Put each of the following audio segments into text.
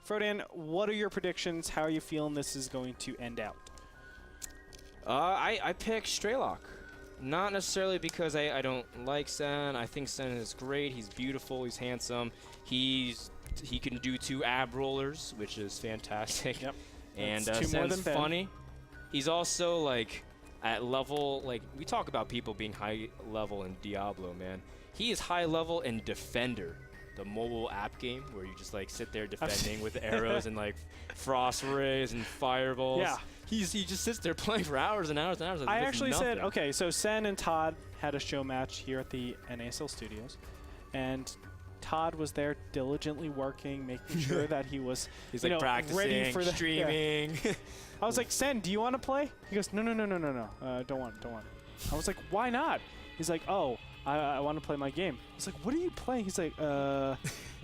Frodan, what are your predictions? How are you feeling this is going to end out? I pick Strelok. Not necessarily because I don't like Sen. I think Sen is great. He's beautiful. He's handsome. He can do 2 ab rollers, which is fantastic. Yep. And Sen's funny. He's also like at level, like we talk about people being high level in Diablo, man. He is high level in Defender, the mobile app game where you just like sit there defending with arrows and like frost rays and fireballs. Yeah. He just sits there playing for hours and hours and hours. I actually said, okay, so Sen and Todd had a show match here at the NASL studios, and Todd was there diligently working, making sure that he was He's like practicing, ready for the streaming. Yeah. I was like, Sen, do you want to play? He goes, no, don't want. I was like, why not? He's like, oh, I want to play my game. I was like, what are you playing? He's like, a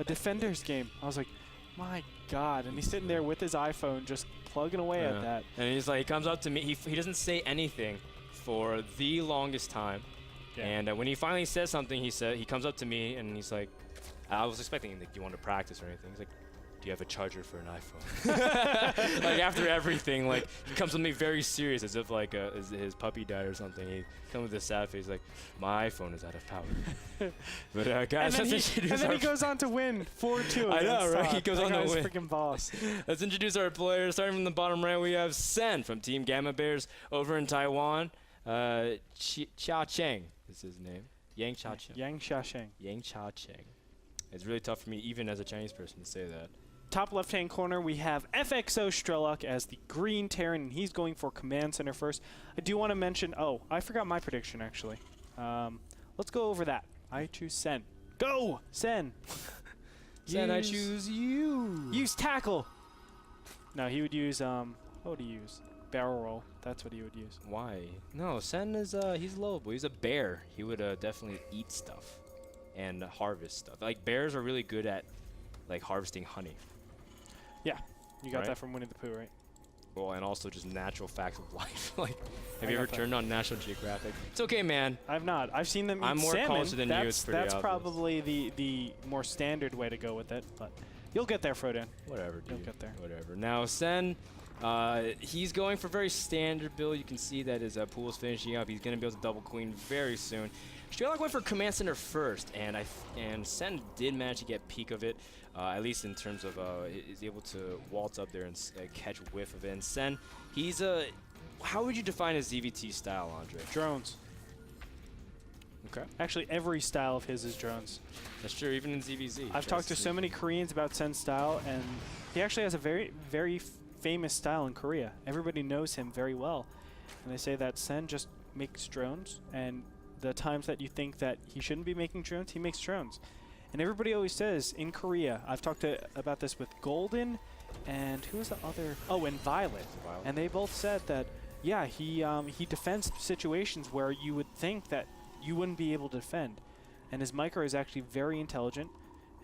Defenders game. I was like, my God. And he's sitting there with his iPhone just plugging away at that. And he's like, he comes up to me. He doesn't say anything for the longest time. Yeah. And when he finally says something, he comes up to me and he's like, I was expecting like, do you want to practice or anything? He's like, do you have a charger for an iPhone? Like after everything, like he comes with me very serious, as if like his puppy died or something. He comes with a sad face, like my iPhone is out of power. But guys, and then he goes on to win 4-2. I know, right? He goes on to win. Freaking boss. Let's introduce our players. Starting from the bottom right, we have Sen from Team Gamma Bears over in Taiwan. Chia Cheng is his name. Yang Chia Cheng. Yang Chia Cheng. It's really tough for me, even as a Chinese person, to say that. Top left-hand corner, we have FXO Strelok as the green Terran, and he's going for Command Center first. I do want to mention, oh, I forgot my prediction, actually. Let's go over that. I choose Sen. Go, Sen! Sen, I choose you. Use tackle! No, he would use, what would he use? Barrel roll. That's what he would use. Why? No, Sen is, he's lovable. He's a bear. He would definitely eat stuff and harvest stuff. Like, bears are really good at, like, harvesting honey. Yeah, you got that from Winnie the Pooh, right? Well, and also just natural facts of life. Like, have you ever turned on National Geographic? It's okay, man. I've not. I've seen them eat I'm more salmon. cultured than you. It's pretty That's obvious. probably the more standard way to go with it, but you'll get there, Frodan. Whatever, dude. You'll get there. Whatever. Now, Sen, he's going for very standard build. You can see that his pool is finishing up. He's going to be able to double queen very soon. Strelok went for Command Center first, and Sen did manage to get peek of it, at least in terms of is able to waltz up there and catch whiff of it. And Sen, he's how would you define his ZVT style, Andre? Drones. Okay. Actually, every style of his is drones. That's true, even in ZVZ. I've talked to so many Koreans about Sen's style, and he actually has a very, very famous style in Korea. Everybody knows him very well. And they say that Sen just makes drones, and the times that you think that he shouldn't be making drones, he makes drones. And everybody always says, in Korea, I've talked about this with Golden, and who was the other? Oh, and Violet. And they both said that, yeah, he defends situations where you would think that you wouldn't be able to defend. And his micro is actually very intelligent,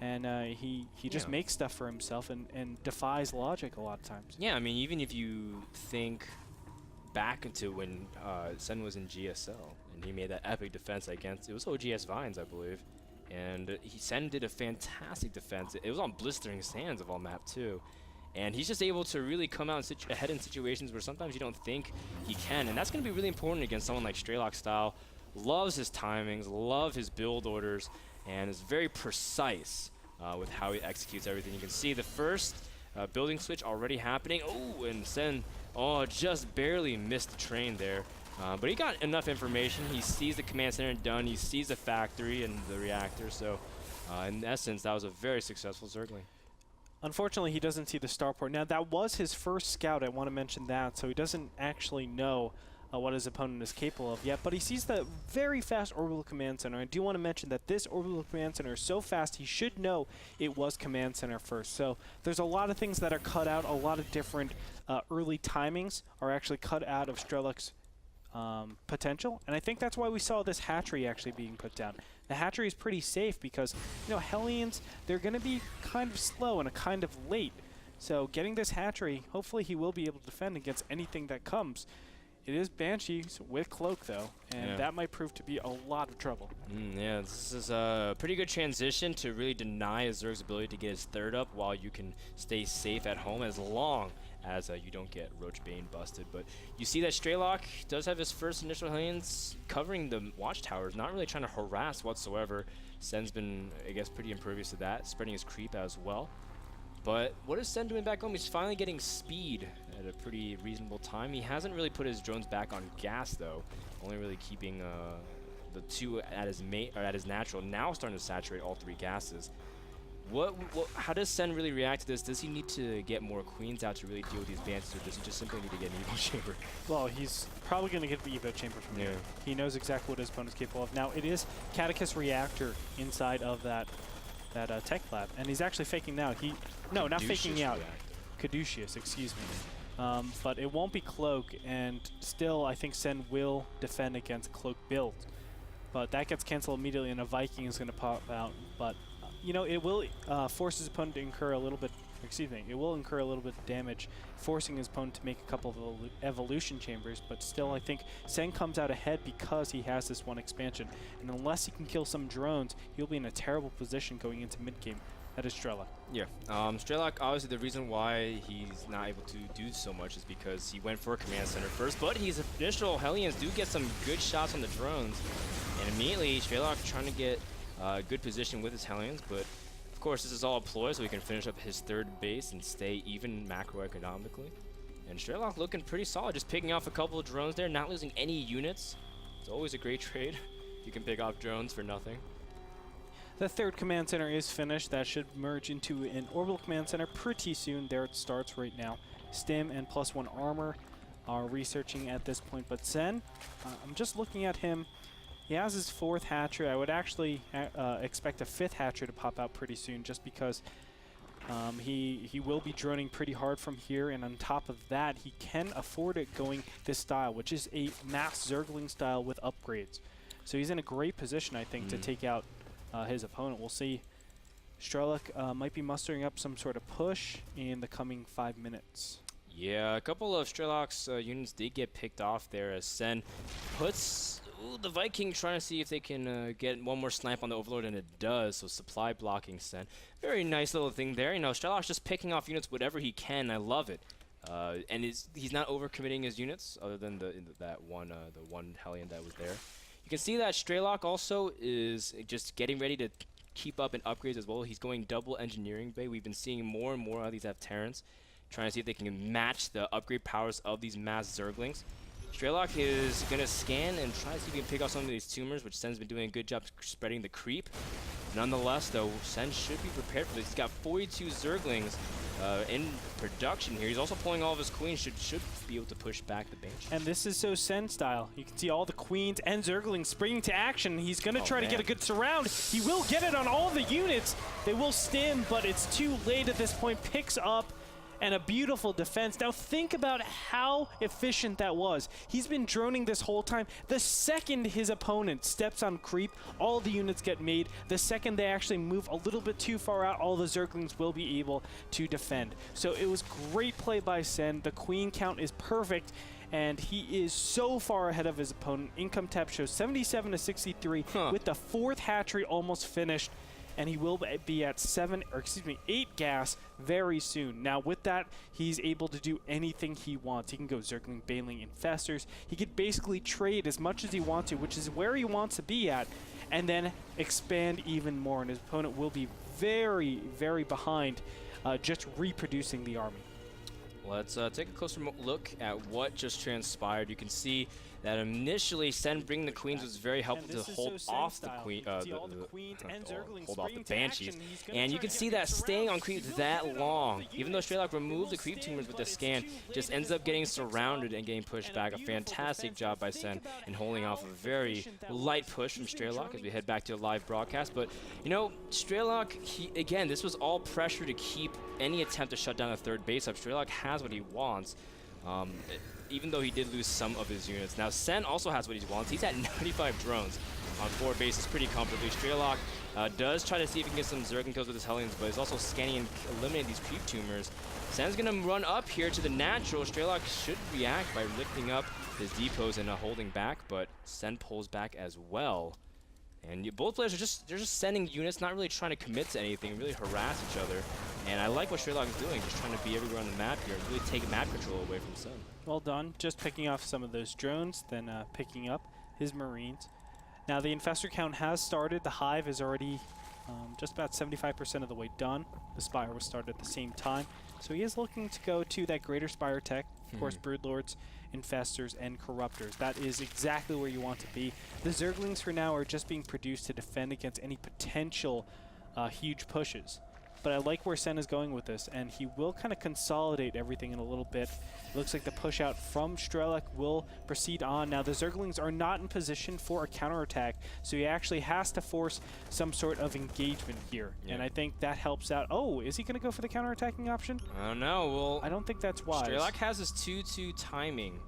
and he just makes stuff for himself and defies logic a lot of times. Yeah, I mean, even if you think back into when Sen was in GSL, and he made that epic defense against, it was OGS Vines, I believe, and Sen did a fantastic defense. It was on blistering sands of all map too, and he's just able to really come out ahead in situations where sometimes you don't think he can, and that's going to be really important against someone like Strelok style. Loves his timings, love his build orders, and is very precise with how he executes everything. You can see the first building switch already happening. Oh, and Sen, just barely missed the train there. But he got enough information. He sees the command center done. He sees the factory and the reactor. So, in essence, that was a very successful circling. Unfortunately, he doesn't see the starport. Now, that was his first scout. I want to mention that. So he doesn't actually know what his opponent is capable of yet. But he sees the very fast orbital command center. I do want to mention that this orbital command center is so fast, he should know it was command center first. So there's a lot of things that are cut out. A lot of different early timings are actually cut out of Strelok's potential, and I think that's why we saw this hatchery actually being put down. The hatchery is pretty safe because, you know, Hellions, they're going to be kind of slow and a kind of late. So getting this hatchery, hopefully he will be able to defend against anything that comes. It is Banshees with Cloak, though, and that might prove to be a lot of trouble. Yeah, this is a pretty good transition to really deny a Zerg's ability to get his third up while you can stay safe at home as long as you don't get Roach Bane busted. But you see that Strelok does have his first initial Hellions covering the watchtowers, not really trying to harass whatsoever. Sen's been, I guess, pretty impervious to that, spreading his creep as well. But what is Sen doing back home? He's finally getting speed at a pretty reasonable time. He hasn't really put his drones back on gas, though, only really keeping the two at his natural. Now starting to saturate all three gases. How does Sen really react to this? Does he need to get more queens out to really deal with these banshees, or does he just simply need to get an Evo Chamber? Well, he's probably going to get the Evo Chamber from here. He knows exactly what his opponent's capable of. Now, it is Catechus Reactor inside of that tech lab, and he's actually faking now. No, not faking out. Caduceus, excuse me. But it won't be Cloak, and still, I think Sen will defend against Cloak build. But that gets canceled immediately, and a Viking is going to pop out. But you know, it will force his opponent to incur a little bit. Excuse me. It will incur a little bit of damage, forcing his opponent to make a couple of evolution chambers. But still, I think Sen comes out ahead because he has this one expansion. And unless he can kill some drones, he'll be in a terrible position going into mid game. That is Strelok. Yeah, Strelok, obviously the reason why he's not able to do so much is because he went for a command center first, but his initial Hellions do get some good shots on the drones. And immediately, Strelok trying to get good position with his Hellions, but of course this is all a ploy so he can finish up his third base and stay even macroeconomically. And Strelok looking pretty solid, just picking off a couple of drones there, not losing any units. It's always a great trade. You can pick off drones for nothing. The third command center is finished. That should merge into an orbital command center pretty soon. There it starts right now. Stim and +1 armor are researching at this point, but Sen, I'm just looking at him. He has his 4th hatchery. I would actually expect a 5th hatchery to pop out pretty soon, just because he will be droning pretty hard from here, and on top of that, he can afford it going this style, which is a mass Zergling style with upgrades. So he's in a great position, I think, to take out his opponent. We'll see. Strelok might be mustering up some sort of push in the coming 5 minutes. Yeah, a couple of Strelok's units did get picked off there as Sen puts the Viking trying to see if they can get one more snipe on the Overlord, and it does, so supply blocking Sen. Very nice little thing there. You know, Strelok's just picking off units whatever he can. I love it. And he's not overcommitting his units, other than the one Hellion that was there. You can see that Strelok also is just getting ready to keep up in upgrades as well. He's going double engineering bay. We've been seeing more and more of these F-Terrans, trying to see if they can match the upgrade powers of these mass Zerglings. Strelok is going to scan and try to see if he can pick off some of these tumors, which Sen's been doing a good job spreading the creep. Nonetheless, though, Sen should be prepared for this. He's got 42 Zerglings in production here. He's also pulling all of his queens, should be able to push back the Banshee. And this is so Sen style. You can see all the queens and Zerglings springing to action. He's going to try to get a good surround. He will get it on all the units. They will stim, but it's too late at this point. Picks up, and a beautiful defense. Now think about how efficient that was. He's been droning this whole time. The second his opponent steps on creep, all the units get made. The second they actually move a little bit too far out, all the Zerglings will be able to defend. So it was great play by Sen. The queen count is perfect, and he is so far ahead of his opponent. Income tab shows 77 to 63 with the 4th hatchery almost finished. And he will be at 8 gas very soon. Now with that, he's able to do anything he wants. He can go Zergling, Baneling, Infestors. He could basically trade as much as he wants to, which is where he wants to be at, and then expand even more. And his opponent will be very, very behind just reproducing the army. Let's take a closer look at what just transpired. You can see that initially Sen bringing the queens was very helpful to hold off the banshees, and you can see that staying on creep that long, even though Strelok removed the creep tumors with the scan, just ends up getting surrounded and getting pushed back. A fantastic job by Sen in holding off a very light push from Strelok as we head back to a live broadcast. But you know, Strelok, again, this was all pressure to keep any attempt to shut down the third base up. Strelok has what he wants. Even though he did lose some of his units. Now, Sen also has what he wants. He's at 95 drones on 4 bases pretty comfortably. Strelok does try to see if he can get some Zergling kills with his Hellions, but he's also scanning and eliminating these creep tumors. Sen's going to run up here to the natural. Strelok should react by lifting up his depots and holding back, but Sen pulls back as well. And both players are they're just sending units, not really trying to commit to anything, really harass each other. And I like what Strelok is doing, just trying to be everywhere on the map here, really take map control away from Sen. Well done. Just picking off some of those drones, then picking up his Marines. Now the Infestor count has started. The Hive is already just about 75% of the way done. The Spire was started at the same time. So he is looking to go to that Greater Spire tech. Of course, Broodlords, Infestors, and Corruptors. That is exactly where you want to be. The Zerglings for now are just being produced to defend against any potential huge pushes. But I like where Sen is going with this, and he will kind of consolidate everything in a little bit. It looks like the push out from Strelok will proceed on. Now the Zerglings are not in position for a counterattack, so he actually has to force some sort of engagement here. Yeah. And I think that helps out. Oh, is he going to go for the counterattacking option? I don't know. Well, I don't think that's wise. Strelok has his 2-2 timing.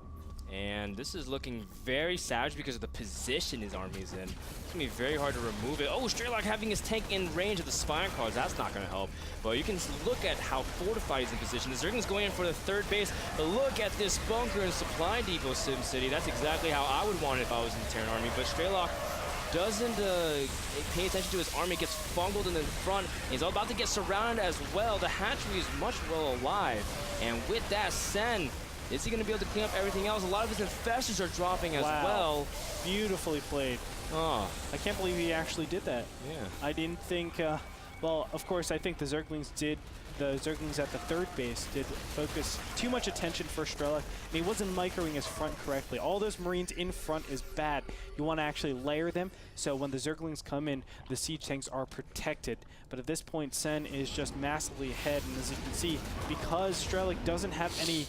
And this is looking very savage because of the position his army is in. It's going to be very hard to remove it. Oh, Strelok having his tank in range of the Spire cards. That's not going to help. But you can look at how fortified he's in position. The Zergling's going in for the third base. But look at this bunker and supply depot, SimCity. That's exactly how I would want it if I was in the Terran army. But Strelok doesn't pay attention to his army, gets fungled in the front. He's about to get surrounded as well. The hatchery is much well alive. And with that, Sen, is he going to be able to clean up everything else? A lot of his infestors are dropping as well. Beautifully played. Oh. I can't believe he actually did that. Yeah. I didn't think, well, of course, I think the Zerglings at the third base did focus too much attention for Strelok, and he wasn't microing his front correctly. All those Marines in front is bad. You want to actually layer them, so when the Zerglings come in, the siege tanks are protected. But at this point, Sen is just massively ahead, and as you can see, because Strelok doesn't have any...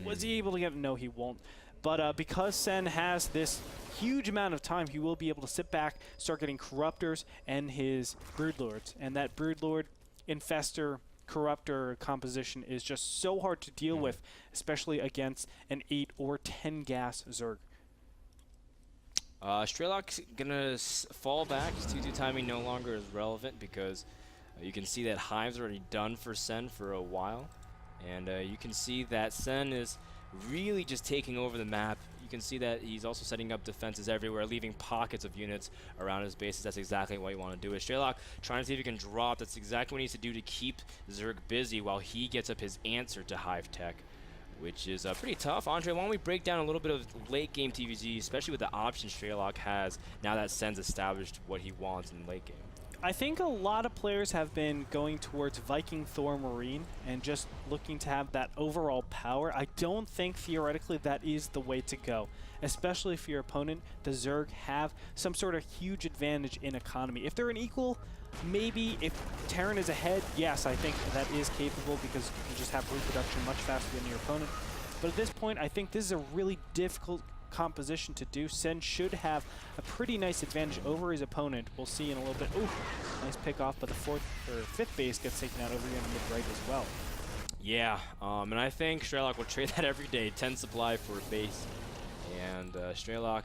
Was he able to get... No, he won't. But because Sen has this huge amount of time, he will be able to sit back, start getting Corruptors and his Broodlords. And that Broodlord, Infestor, Corruptor composition is just so hard to deal with, especially against an 8 or 10 gas Zerg. Strelok's gonna fall back. His 2-2 timing no longer is relevant because you can see that Hive's already done for Sen for a while. And you can see that Sen is really just taking over the map. You can see that he's also setting up defenses everywhere, leaving pockets of units around his bases. That's exactly what you want to do. Strelok trying to see if he can drop. That's exactly what he needs to do to keep Zerg busy while he gets up his answer to Hive Tech, which is pretty tough. Andre, why don't we break down a little bit of late game TVZ, especially with the options Strelok has now that Sen's established what he wants in late game. I think a lot of players have been going towards Viking Thor Marine and just looking to have that overall power. I don't think theoretically that is the way to go, especially if your opponent, the Zerg, have some sort of huge advantage in economy. If they're an equal, maybe. If Terran is ahead, yes, I think that is capable because you can just have reproduction much faster than your opponent. But at this point, I think this is a really difficult composition to do. Sen should have a pretty nice advantage over his opponent. We'll see in a little bit. Ooh, nice pick off, but the fifth base gets taken out over here in the mid-right as well. Yeah, and I think Strelok will trade that every day. 10 supply for a base. And Strelok,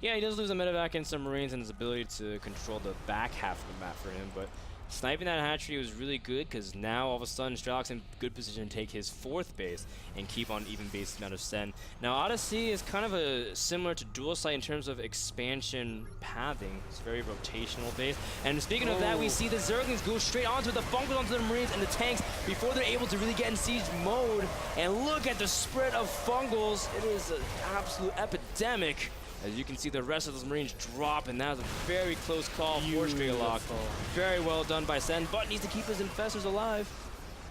yeah, he does lose a medevac and some Marines and his ability to control the back half of the map for him, but sniping that hatchery was really good because now all of a sudden Strelok's in good position to take his fourth base and keep on even base amount of Sen. Now Odyssey is kind of similar to Dual Sight in terms of expansion pathing. It's very rotational base. And speaking of that, we see the Zerglings go straight onto the Funkles, onto the Marines and the tanks before they're able to really get in siege mode. And look at the spread of Fungals. It is an absolute epidemic. As you can see, the rest of those Marines drop, and that was a very close call for Strelok. Very well done by Sen, but needs to keep his infestors alive.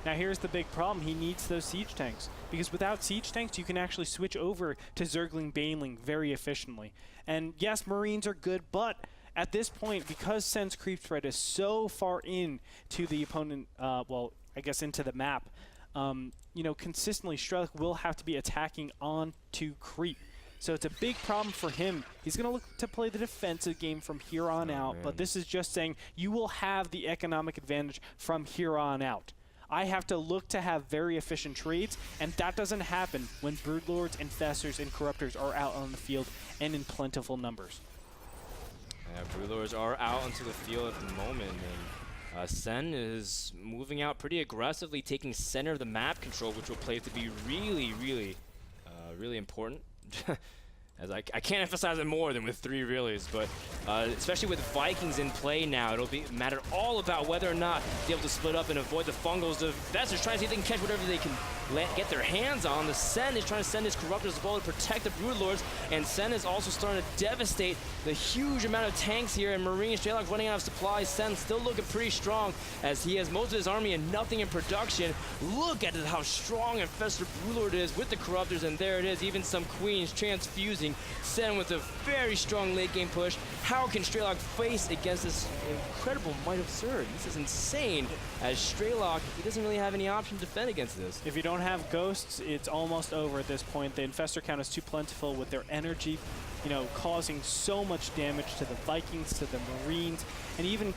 Now here's the big problem. He needs those siege tanks, because without siege tanks, you can actually switch over to Zergling Baneling very efficiently. And yes, Marines are good, but at this point, because Sen's creep threat is so far in to the opponent, well, I guess into the map, you know, consistently Strelok will have to be attacking on to creep. So it's a big problem for him. He's going to look to play the defensive game from here on out, but this is just saying you will have the economic advantage from here on out. I have to look to have very efficient trades, and that doesn't happen when Broodlords, Infestors, and Corruptors are out on the field and in plentiful numbers. Yeah, Broodlords are out onto the field at the moment, and Sen is moving out pretty aggressively, taking center of the map control, which will play to be really, really, really important. As I can't emphasize it more than with 3 reallys, but especially with Vikings in play now, it'll be matter all about whether or not they're able to split up and avoid the fungals. The Vesters trying to see if they can catch whatever they can get their hands on. The Sen is trying to send his Corruptors as well to protect the Broodlords, and Sen is also starting to devastate the huge amount of tanks here, and Marine Strelok running out of supplies. Sen still looking pretty strong as he has most of his army and nothing in production. Look at how strong Infestor Broodlord is with the Corruptors, and there it is, even some Queens transfusing Sen with a very strong late game push. How can Strelok face against this incredible Might of Zerg? This is insane, as Strelok, he doesn't really have any option to defend against this. If you don't have ghosts, it's almost over at this point. The Infestor count is too plentiful with their energy, you know, causing so much damage to the Vikings, to the Marines, and even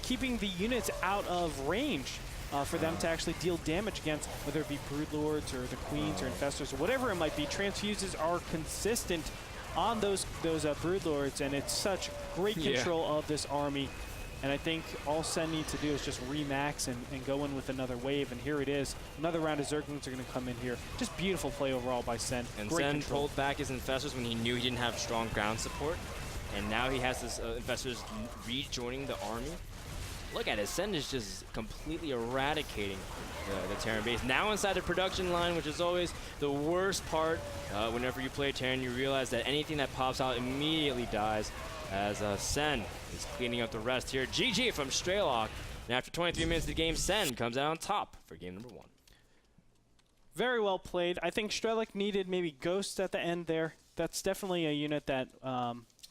keeping the units out of range for them to actually deal damage against, whether it be Broodlords or the Queens or Infestors or whatever it might be. Transfuses are consistent on those Broodlords, and it's such great control of this army. And I think all Sen needs to do is just remax and go in with another wave, and here it is. Another round of Zerglings are going to come in here. Just beautiful play overall by Sen. And great Sen control. pulled back his Infestors when he knew he didn't have strong ground support, and now he has his Infestors rejoining the army. Look at it, Sen is just completely eradicating the Terran base. Now inside the production line, which is always the worst part. Whenever you play Terran, you realize that anything that pops out immediately dies, as Sen is cleaning up the rest here. GG from Strelok. And after 23 minutes of the game, Sen comes out on top for game number 1. Very well played. I think Strelok needed maybe Ghosts at the end there. That's definitely a unit that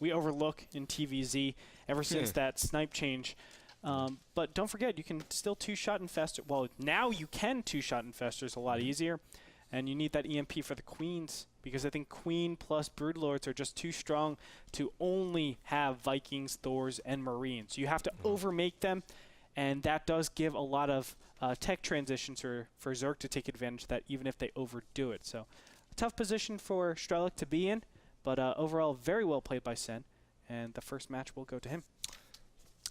we overlook in TVZ ever since that snipe change. But don't forget, you can still 2-shot Infestor. Well, now you can 2-shot Infestors a lot easier. And you need that EMP for the Queens, because I think Queen plus Broodlords are just too strong to only have Vikings, Thors, and Marines. You have to overmake them, and that does give a lot of tech transitions for Zerg to take advantage of that, even if they overdo it. So a tough position for Strelok to be in, but overall very well played by Sen, and the first match will go to him.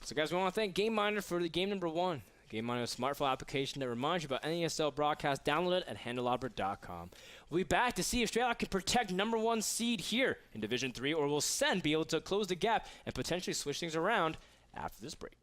So guys, we want to thank GameMiner for the game number 1. GameMiner is a smartphone application that reminds you about NASL broadcast. Download it at handleopera.com. We'll be back to see if Strelok can protect #1 seed here in Division 3, or will Sen be able to close the gap and potentially switch things around after this break.